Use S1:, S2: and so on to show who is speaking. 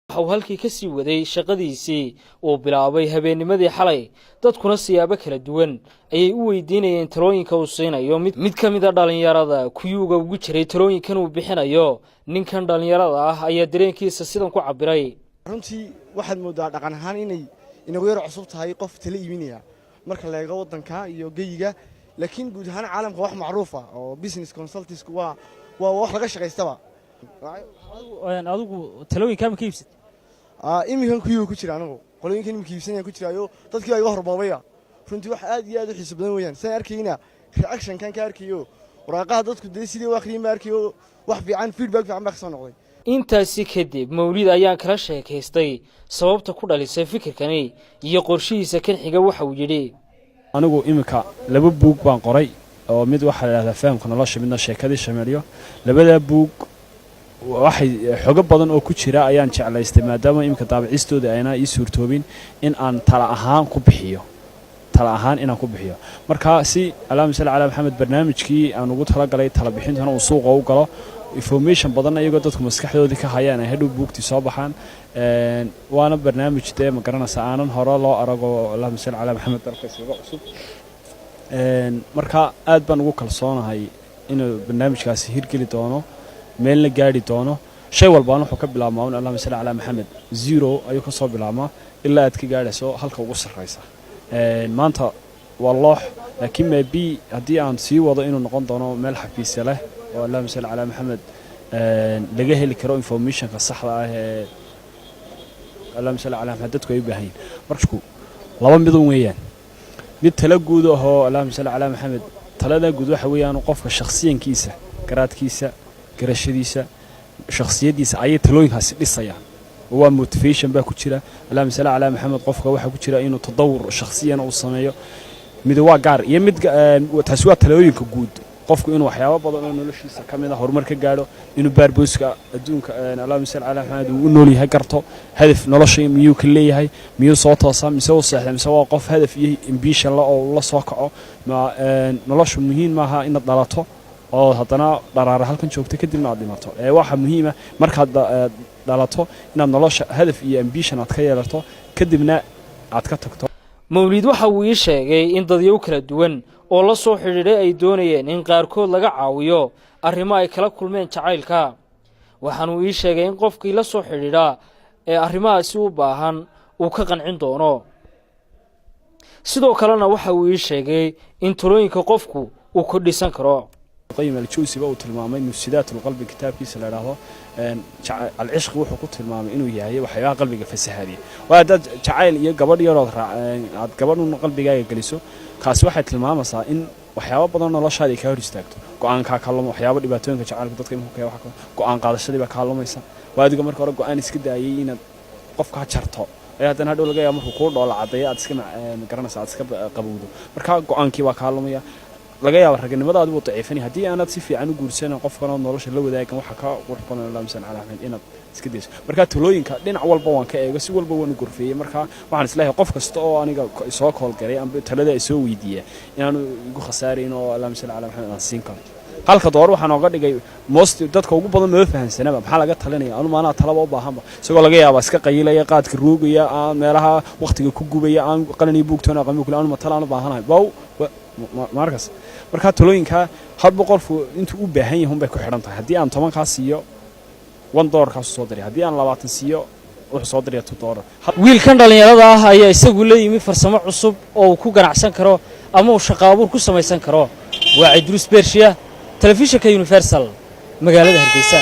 S1: halkii ka sii waday shaqadiisii oo bilaabay habeennimadii xalay dadkuna siyaabo kala duwan ayay u weydiinayeen talooyinka uu siinayo mid ka mid ah dhalinyarada kuyuuga ugu jiray talooyinkan uu bixinayo ninkan dhalinyarada ah ayaa dareenkiisa sidan ku cabiray
S2: runtii waxaad moodaa dhaqan ahaan inay inagu yar cusub tahay qof tala iibinaya marka la eego wadanka iyo geyiga laakiin guud ahaan caalamka wax macruuf ah oo business consultants waa wax laga shaqaystaba
S1: adigu talooyinka ma ka iibsad
S2: imigan kuyuuga ku jira anagu qolooyinkan imika iibsanayaan ku jiraayo dadkii baa iga horboobaya runtii wax aad iyo aad u xiiso badan weeyaan saan arkayna reactionkan ka arkayo waraaqaha dadku dee sidii u akhriyeen baa arkayo wax fiican feedback fiican baa ka soo noqday
S1: intaasi kadib mawlid ayaan kala sheekaystay sababta ku dhalisay fikirkani iyo qorshihiisa kan xiga waxa uu yidhi
S3: anigu imika laba buug baan qoray oo mid waxa la yiraahdaa fahamka nolosha midna sheekadii shameeliyo labada buug waxay xogo badan oo ku jira ayaan jeclaystay maadaama imika daabicistooda ayna ii suurtoobin in aan tala ahaan ku bixiyo marka si alaam sal ala maxamed barnaamijkii aan ugu tala galay tala bixintana uu suuqa u galo information badan ayagoo dadku maskaxdoodii ka hayaan ay hadhow buugtii soo baxaan waana barnaamij dee ma garanaysa aanan hore loo arago alaam sal ala maxamed dalkaysaga cusub marka aad baan ugu kalsoonahay inuu barnaamijkaasi hirgeli doono meel la gaari doono shay walbaan wuxuu ka bilaabmaa in allah masala ala maxamed 0 ayuu ka soo bilaabmaa ilaa aad ka gaarayso halka ugu sarreysa maanta waa loox laakiin maybe haddii aan sii wado inuu noqon doono meel xafiisya leh oo allah masala ala maxamed laga heli karo informationka saxda ah ee allah masala ala maxamed dadku ay u baahan yihiin marku laba midun weeyaan mid tala guud oo allah masala ala maxamed talada guud waxa weeyaan qofka shakhsiyankiisa garaadkiisa garashadiisa shakhsiyadiisa ay talooyinkaasi dhisayaan waa motivation baa ku jira allah masala ala maxamed qofka waxa ku jira inuu tadawur shakhsiyan uu sameeyo mid waa gaar iyo mid taas waa talooyinka guud qofku inuu waxyaabo badan oo noloshiisa kamid ah horumar ka gaaro inuu baarbooska adduunka allah masala ala maxamed uu nool yahay garto hadaf nolosha miyuu ka leeyahay miyuu soo toosaa mise uu saxda mise waa qof hadaf iyo ambition la oo la soo kaco noloshu muhiim maaha in dhalato oo haddana dharaar halkan joogto kadibna aad dhimato waxa muhiim ah markaad dhalato inaad nolosha hadaf iyo ambition aad ka yeelato kadibna aad ka tagto
S1: mawlid waxa uu ii sheegay in dadyo kala duwan oo la soo xiriiray ay doonayeen in qaarkood laga caawiyo arrimo ay kala kulmeen jacaylka waxaan uu ii sheegay in qofkii la soo xiriira ee arrimahaasi u baahan uu ka qancin doono sidoo kalena waxa uu ii sheegay in talooyinka qofku uu ku dhisan karo
S3: قيم الجوسي بقى وتلمامين مفسدات القلب كتاب كيس اللي راهو العشق وحو كتلمامين إنه يهي وحياة قلبك فسهادي وهذا جعل يقبل يراد عاد قبل إنه قلبي جاي جلسه خاص واحد تلمامه صار إن وحياة بدنا الله شادي كهر يستقط قان كلام وحياة بدي باتون كجعل بدك يمكن كي وحكي قان قال الشدي بكلام يسا وهذا قمر كورك قان يسكت أيين قف كهشرته هذا أنا هدول جاي أمر كور ولا عادية أتسكم مقرنا ساعات سكب قبوده مركا قان كي وكلام يا laga yaabo raganimada aad u daciifani hadii aanad si fiican u guursan qofkana nolosha la wadaagan waxa ka qurxoon Allah misan ala ahmed inaad iska deyso marka talooyinka dhinac walba waan ka eego si walba waan u gurfeeyay marka waxaan islaahay qof kasta oo aniga soo kool garay amba talada ay soo weydiiyay inaan ugu khasaarin oo Allah misan ala ahmed aan siin karo halka door waxaan oga dhigay most dadka ugu badan ma fahansanaba maxaa laga talinaya anu maana talaba u baahanba isagoo laga yaabo iska qayilaya qaadka ruugaya aan meelaha waqtiga ku gubaya aan qalani buugtana qami kula anu talaan u baahanahay baw markas marka talooyinka hadba qofku intuu u baahan yahay bay ku xiran tahay hadii aan 10 ka siiyo $1 ka soo diray hadii aan 20 siiyo wuxuu soo diray $2
S1: wiilkan dhalinyarada ah ayaa isagu leeyimi farsamo cusub oo ku ganacsan karo ama uu shaqo abuur ku samaysan karo waa Idris Bershiya telefishinka Universal magaalada Hargeysa